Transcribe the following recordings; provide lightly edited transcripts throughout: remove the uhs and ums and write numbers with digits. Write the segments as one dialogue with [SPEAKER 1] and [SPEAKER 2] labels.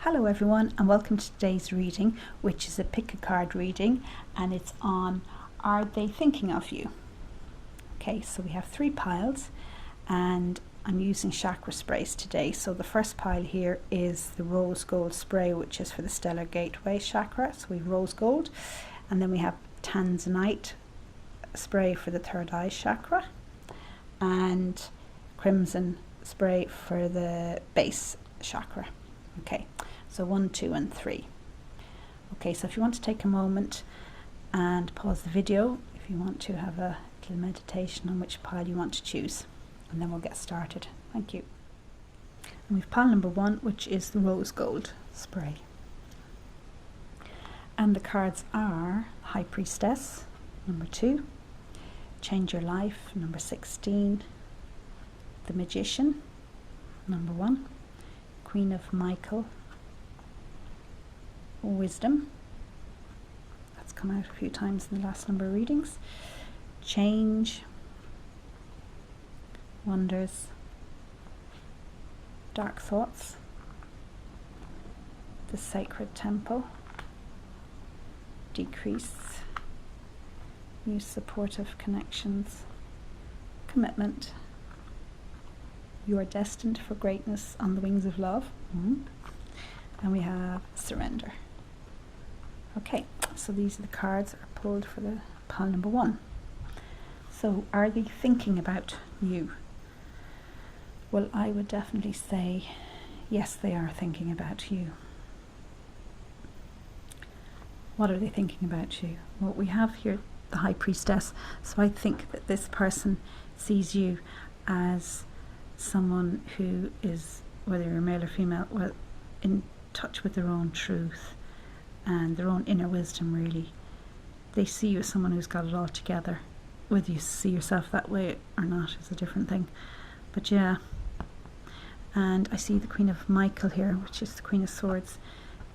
[SPEAKER 1] Hello everyone and welcome to today's reading, which is a pick a card reading, and it's on Are They Thinking of You? Okay, so we have 3 piles and I'm using chakra sprays today. So the first pile here is the rose gold spray, which is for the stellar gateway chakra. So we have rose gold, and then we have Tanzanite spray for the third eye chakra and crimson spray for the base chakra. Okay, so 1, 2 and 3. Okay, so if you want to take a moment and pause the video, if you want to have a little meditation on which pile you want to choose, and then we'll get started. Thank you. And we've pile number 1, which is the rose gold spray. And the cards are High Priestess, number 2, Change Your Life, number 16, the Magician, number 1, Queen of Michael, Wisdom, that's come out a few times in the last number of readings, Change, Wonders, Dark Thoughts, the Sacred Temple, Decrease, New Supportive Connections, Commitment, You Are Destined for Greatness on the Wings of Love, and we have Surrender. Okay, so these are the cards that are pulled for the pile number 1. So are they thinking about you? Well, I would definitely say yes, they are thinking about you. What are they thinking about you? Well, we have here the High Priestess, so I think that this person sees you as someone who is, whether you're male or female, well, in touch with their own truth and their own inner wisdom, really. They see you as someone who's got it all together. Whether you see yourself that way or not is a different thing. But yeah, and I see the Queen of Michael here, which is the Queen of Swords.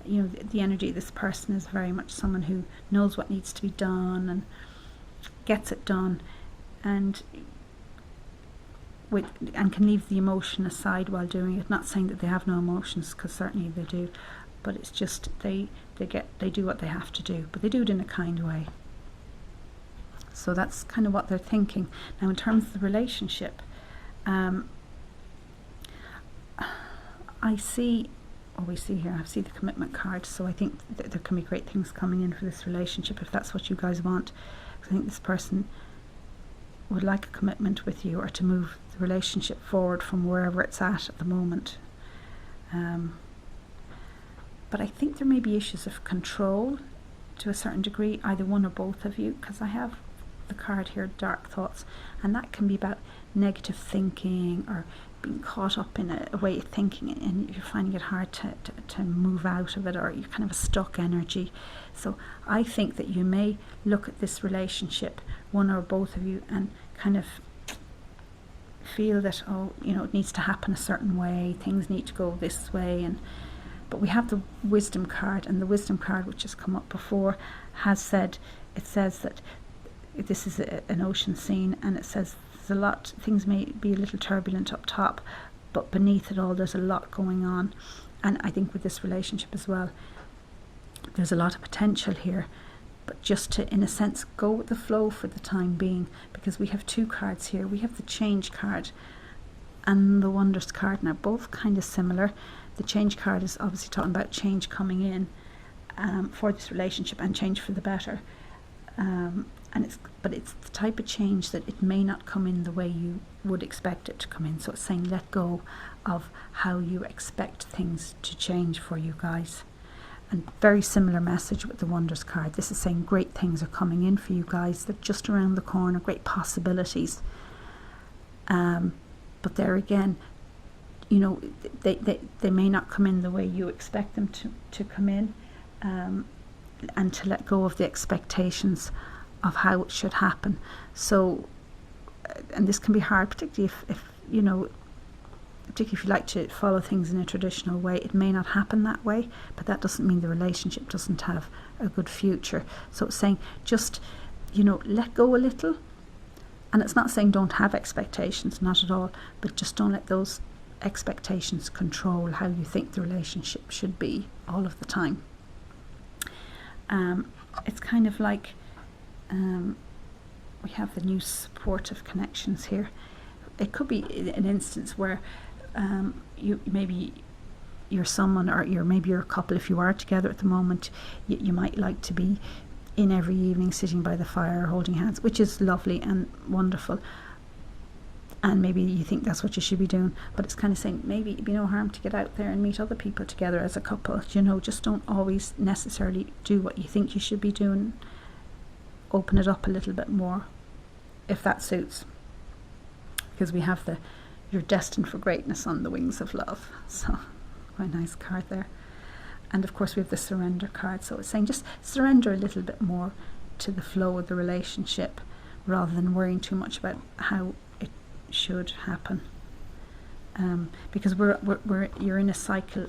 [SPEAKER 1] You know, the energy of this person is very much someone who knows what needs to be done and gets it done, and can leave the emotion aside while doing it. Not saying that they have no emotions, because certainly they do, but it's just they do what they have to do, but they do it in a kind way. So that's kind of what they're thinking. Now, in terms of the relationship, I see the commitment card, so I think that there can be great things coming in for this relationship if that's what you guys want. Because I think this person would like a commitment with you, or to move the relationship forward from wherever it's at the moment. But I think there may be issues of control to a certain degree, either one or both of you, because I have the card here, Dark Thoughts, and that can be about negative thinking or being caught up in a way of thinking, and you're finding it hard to move out of it, or you're kind of a stuck energy. So I think that you may look at this relationship, one or both of you, and kind of feel that, oh, you know, it needs to happen a certain way, things need to go this way. But we have the Wisdom card, and the Wisdom card, which has come up before, says that this is an ocean scene, and it says there's a lot, things may be a little turbulent up top, but beneath it all there's a lot going on. And I think with this relationship as well, there's a lot of potential here, but just to, in a sense, go with the flow for the time being, because we have 2 cards here. We have the Change card and the Wonders card. Now, both kind of similar. The Change card is obviously talking about change coming in for this relationship, and change for the better. But it's the type of change that it may not come in the way you would expect it to come in. So it's saying let go of how you expect things to change for you guys. And very similar message with the Wonders card. This is saying great things are coming in for you guys. They're just around the corner, great possibilities. But there again, you know, they may not come in the way you expect them to come in, and to let go of the expectations of how it should happen. So, and this can be hard, particularly if you know, particularly if you like to follow things in a traditional way. It may not happen that way, but that doesn't mean the relationship doesn't have a good future. So it's saying just, you know, let go a little. And it's not saying don't have expectations, not at all, but just don't let those expectations control how you think the relationship should be all of the time. It's kind of like we have the new supportive connections here. It could be an instance where maybe you're someone, or maybe you're a couple. If you are together at the moment, you might like to be in every evening sitting by the fire holding hands, which is lovely and wonderful, and maybe you think that's what you should be doing, but it's kind of saying maybe it'd be no harm to get out there and meet other people together as a couple. Just don't always necessarily do what you think you should be doing. Open it up a little bit more, if that suits, because we have you're destined for greatness on the wings of love. So quite a nice card there. And of course we have the surrender card, so it's saying just surrender a little bit more to the flow of the relationship rather than worrying too much about how it should happen, because you're in a cycle,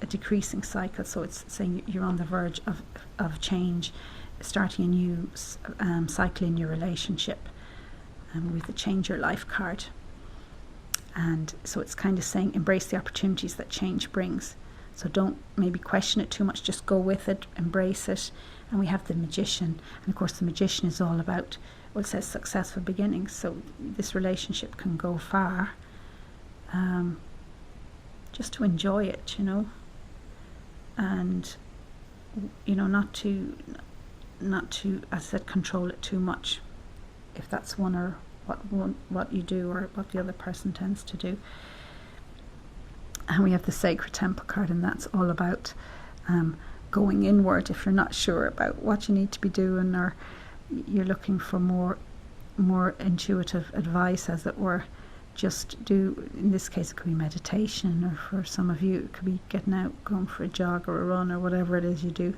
[SPEAKER 1] a decreasing cycle, so it's saying you're on the verge of change, starting a new cycle in your relationship, with the change your life card. And so it's kind of saying embrace the opportunities that change brings. So don't maybe question it too much, just go with it, embrace it. And we have the Magician, and of course the Magician is all about, well, it says successful beginnings, so this relationship can go far, just to enjoy it, and not to, as I said, control it too much, if that's what you do or what the other person tends to do. And we have the Sacred Temple card, and that's all about going inward if you're not sure about what you need to be doing, or you're looking for more intuitive advice, as it were. Just do, in this case it could be meditation, or for some of you it could be getting out, going for a jog or a run, or whatever it is you do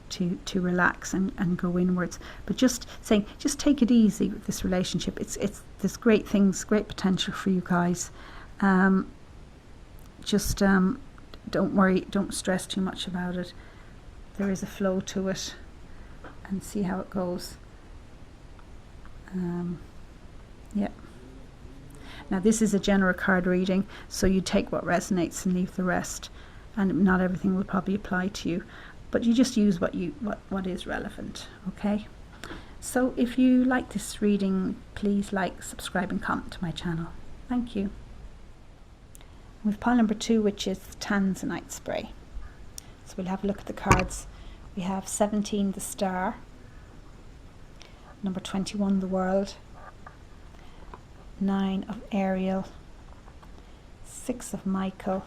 [SPEAKER 1] to relax and go inwards. But just saying, just take it easy with this relationship. It's there's great things, great potential for you guys. Just don't worry, don't stress too much about it. There is a flow to it, and see how it goes. Yeah. Now this is a general card reading, so you take what resonates and leave the rest, and not everything will probably apply to you, but you just use what is relevant. Okay, so if you like this reading, please like, subscribe and comment to my channel. Thank you. With pile number 2, which is Tanzanite spray. So we'll have a look at the cards. We have 17, the Star, number 21, the World, 9 of Ariel, 6 of Michael,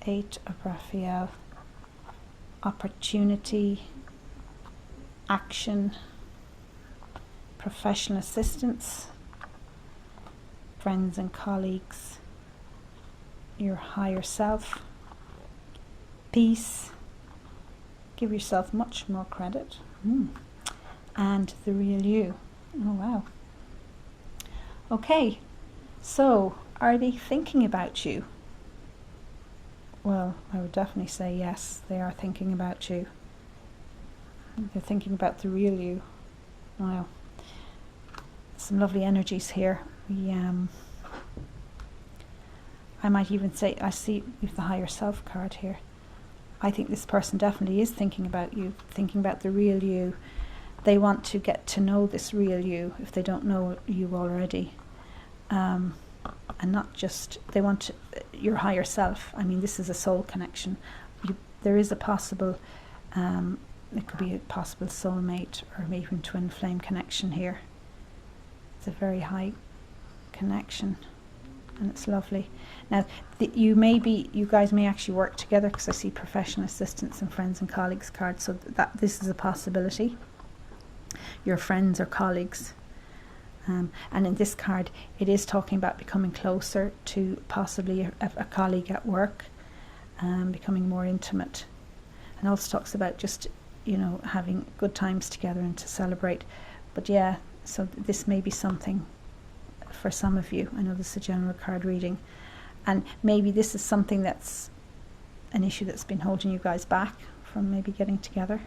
[SPEAKER 1] 8 of Raphael, Opportunity, Action, Professional Assistance, Friends and Colleagues, Your Higher Self, Peace, Give Yourself Much More Credit, and The Real You. Oh wow. Okay, so are they thinking about you? Well, I would definitely say yes, they are thinking about you. They're thinking about the real you. Wow. Some lovely energies here. I might even say, I see with the Higher Self card here. I think this person definitely is thinking about you, thinking about the real you. They want to get to know this real you if they don't know you already. And not just, they want your higher self. I mean, this is a soul connection. There is a possible, it could be a possible soulmate or maybe even twin flame connection here. It's a very high connection, and it's lovely. Now, you guys may actually work together, because I see professional assistants and friends and colleagues cards, so that this is a possibility. Your friends or colleagues. And in this card, it is talking about becoming closer to possibly a colleague at work, becoming more intimate. And also talks about just, having good times together and to celebrate. But yeah, so this may be something for some of you. I know this is a general card reading. And maybe this is something that's an issue that's been holding you guys back from maybe getting together.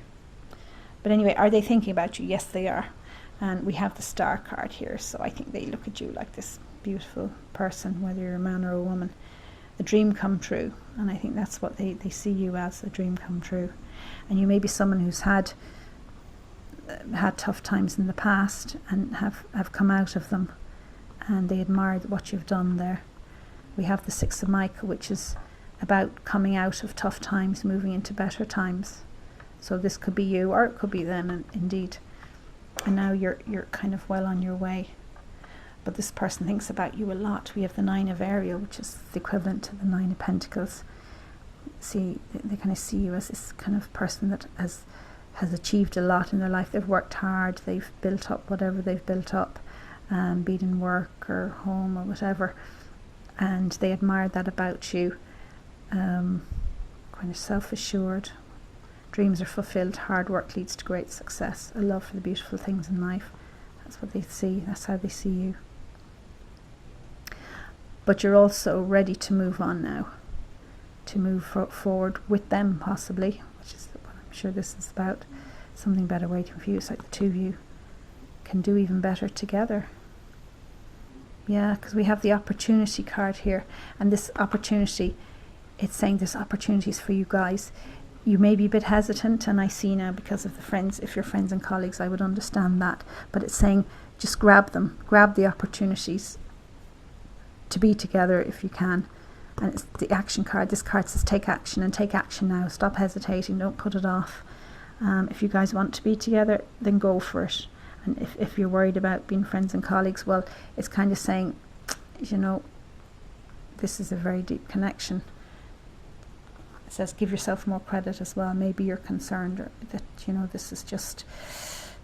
[SPEAKER 1] But anyway, are they thinking about you? Yes, they are. And we have the Star card here, so I think they look at you like this beautiful person, whether you're a man or a woman. a dream come true. And I think that's what they see you as, a dream come true. And you may be someone who's had tough times in the past and have come out of them, and they admire what you've done there. We have the Six of Michael, which is about coming out of tough times, moving into better times. So this could be you, or it could be them, and indeed. And now you're kind of well on your way. But this person thinks about you a lot. We have the Nine of Ariel, which is the equivalent to the Nine of Pentacles. See, they kind of see you as this kind of person that has achieved a lot in their life. They've worked hard, they've built up whatever they've built up, be it in work or home or whatever. And they admire that about you. Kind of self-assured. Dreams are fulfilled, hard work leads to great success. A love for the beautiful things in life. That's what they see, that's how they see you. But you're also ready to move on now, to move forward with them possibly, which is what I'm sure this is about. Something better waiting for you. It's like the two of you can do even better together. Yeah, because we have the opportunity card here, and this opportunity, it's saying there's opportunities for you guys. You may be a bit hesitant, and I see now because of the friends, if you're friends and colleagues, I would understand that, but it's saying just grab them, grab the opportunities to be together if you can. And it's the action card. This card says take action, and take action now. Stop hesitating, don't put it off. If you guys want to be together, then go for it. And if you're worried about being friends and colleagues, well, it's kind of saying, you know, this is a very deep connection. It says give yourself more credit as well. Maybe you're concerned or that, you know, this is just,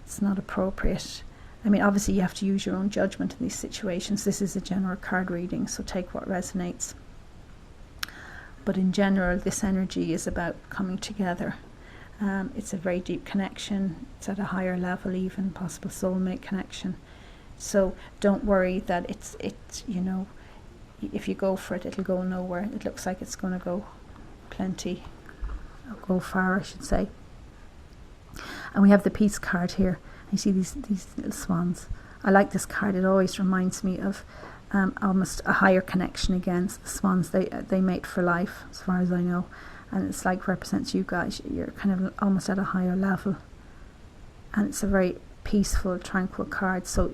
[SPEAKER 1] it's not appropriate. I mean, obviously you have to use your own judgment in these situations. This is a general card reading, so take what resonates. But in general, this energy is about coming together. It's a very deep connection. It's at a higher level, even possible soulmate connection. So don't worry that it's you know, if you go for it, it'll go nowhere. It looks like it's going to go plenty, or go far, I should say. And we have the Peace card here. You see these little swans. I like this card. It always reminds me of almost a higher connection again. So the swans, they mate for life, as far as I know. And it's like represents you guys. You're kind of almost at a higher level. And it's a very peaceful, tranquil card. So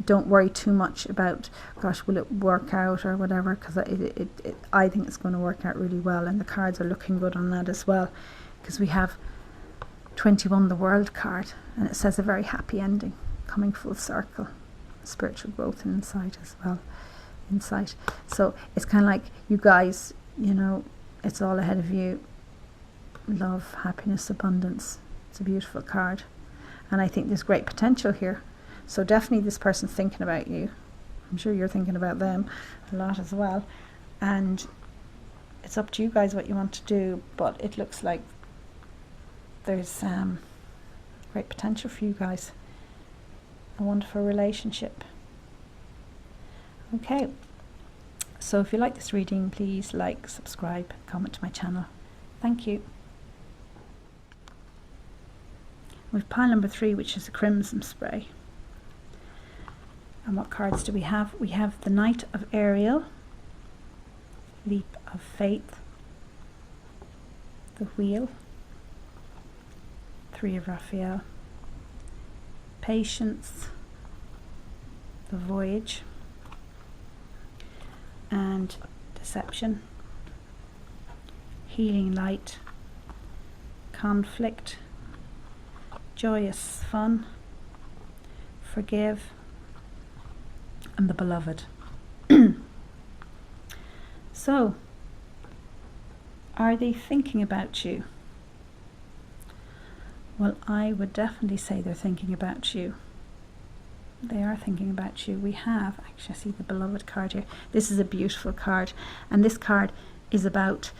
[SPEAKER 1] don't worry too much about, gosh, will it work out or whatever, because I think it's going to work out really well. And the cards are looking good on that as well, because we have 21, the World card, and it says a very happy ending, coming full circle, spiritual growth and insight as well. Insight. So it's kind of like you guys, you know, it's all ahead of you. Love, happiness, abundance. It's a beautiful card. And I think there's great potential here. So definitely this person's thinking about you. I'm sure you're thinking about them a lot as well. And it's up to you guys what you want to do, but it looks like there's great potential for you guys. A wonderful relationship. Okay. So if you like this reading, please like, subscribe, comment to my channel. Thank you. We've pile number 3, which is a crimson spray. And what cards do we have? We have the Knight of Ariel, Leap of Faith, the Wheel, 3 of Raphael, Patience, the Voyage, and Deception, Healing Light, Conflict, Joyous Fun, Forgive, and the Beloved. So, are they thinking about you? Well, I would definitely say they're thinking about you. They are thinking about you. We have, actually, I see the Beloved card here. This is a beautiful card, and this card is about,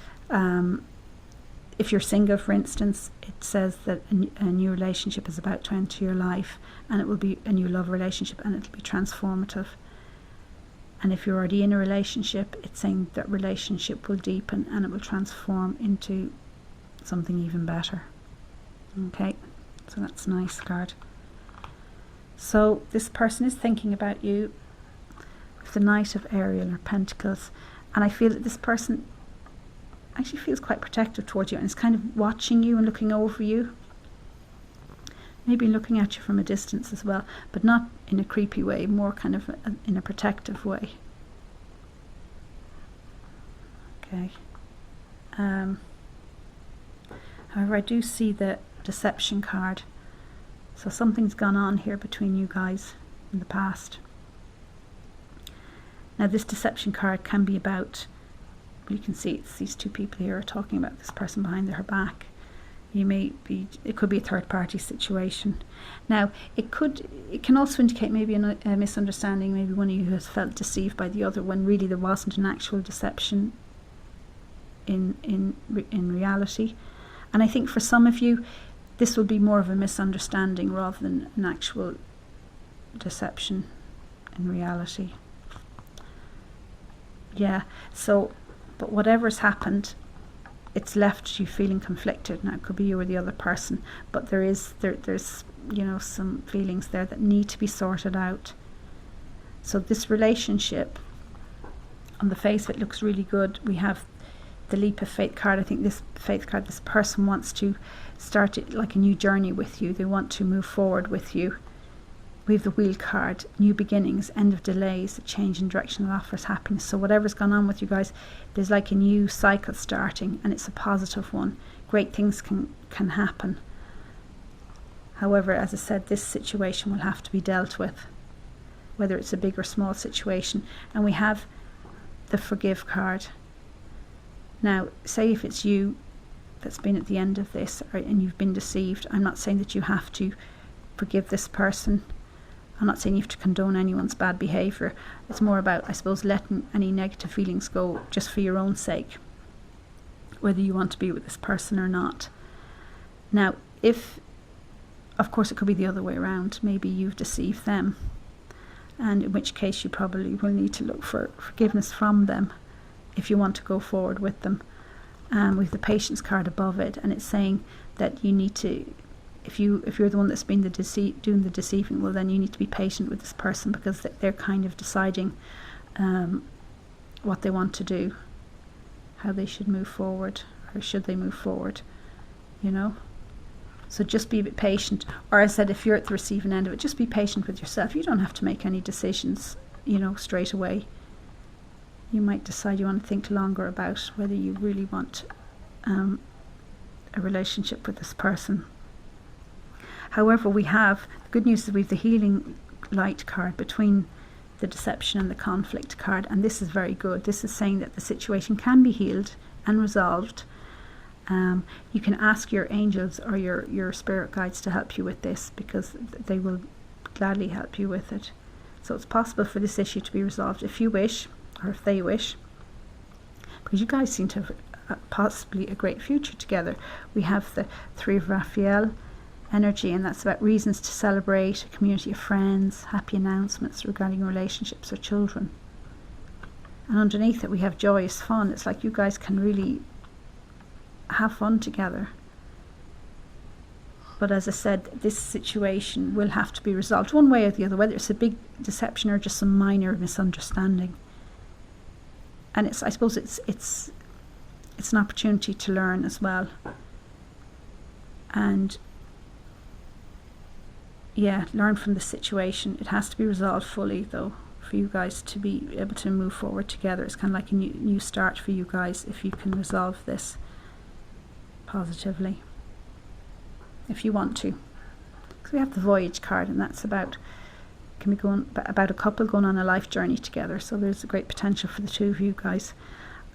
[SPEAKER 1] if you're single, for instance, it says that a new relationship is about to enter your life, and it will be a new love relationship, and it'll be transformative. And if you're already in a relationship, it's saying that relationship will deepen and it will transform into something even better. Okay, so that's a nice card. So this person is thinking about you with the Knight of Ariel or Pentacles, And I feel that this person actually feels quite protective towards you and is kind of watching you and looking over you. Maybe looking at you from a distance as well, but not in a creepy way, more kind of in a protective way. Okay. However, I do see the deception card. So something's gone on here between you guys in the past. Now this deception card can be about, you can see it's these two people here are talking about this person behind her back. It could be a third party situation. Now it can also indicate maybe a misunderstanding. Maybe one of you has felt deceived by the other when really there wasn't an actual deception in reality. And I think for some of you this will be more of a misunderstanding rather than an actual deception in reality. Yeah, so, but whatever's happened, it's left you feeling conflicted. Now it could be you or the other person, but there's some feelings there that need to be sorted out. So this relationship, on the face of it, looks really good. We have the leap of faith card. I think this faith card, this person wants to start it like a new journey with you. They want to move forward with you. We have the wheel card, new beginnings, end of delays, a change in direction that offers happiness. So whatever's gone on with you guys, there's like a new cycle starting, and it's a positive one. Great things can happen. However, as I said, this situation will have to be dealt with, whether it's a big or small situation. And we have the forgive card. Now, say if it's you that's been at the end of this and you've been deceived, I'm not saying that you have to forgive this person. I'm not saying you have to condone anyone's bad behaviour. It's more about, I suppose, letting any negative feelings go just for your own sake, whether you want to be with this person or not. Now, of course it could be the other way around. Maybe you've deceived them, and in which case you probably will need to look for forgiveness from them if you want to go forward with them. With the patience card above it, and it's saying that you need to, if you're the one that's been doing the deceiving, well then you need to be patient with this person, because they're kind of deciding what they want to do, how they should move forward, or should they move forward, so just be a bit patient. Or as I said, if you're at the receiving end of it, just be patient with yourself. You don't have to make any decisions straight away. You might decide you want to think longer about whether you really want a relationship with this person. However, the good news is we have the healing light card between the deception and the conflict card, and this is very good. This is saying that the situation can be healed and resolved. You can ask your angels or your spirit guides to help you with this, because they will gladly help you with it. So it's possible for this issue to be resolved if you wish, or if they wish, because you guys seem to have possibly a great future together. We have the Three of Raphael energy, and that's about reasons to celebrate, a community of friends, happy announcements regarding relationships or children. And underneath it we have joyous fun. It's like you guys can really have fun together. But as I said, this situation will have to be resolved one way or the other, whether it's a big deception or just some minor misunderstanding. And I suppose it's an opportunity to learn as well. And learn from the situation. It has to be resolved fully, though, for you guys to be able to move forward together. It's kind of like a new start for you guys if you can resolve this positively, if you want to. Because we have the Voyage card, and that's about a couple going on a life journey together. So there's a great potential for the two of you guys.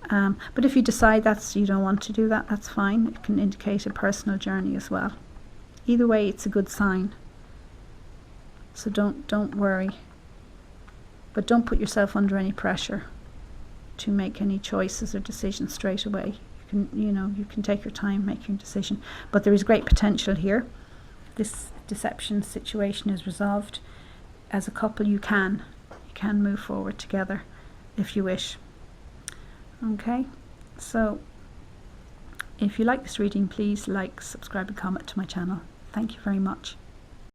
[SPEAKER 1] But if you decide you don't want to do that, that's fine. It can indicate a personal journey as well. Either way, it's a good sign. So don't worry. But don't put yourself under any pressure to make any choices or decisions straight away. You can take your time making a decision. But there is great potential here. This deception situation is resolved. As a couple, you can move forward together if you wish. Okay, so if you like this reading, please like, subscribe and comment to my channel. Thank you very much.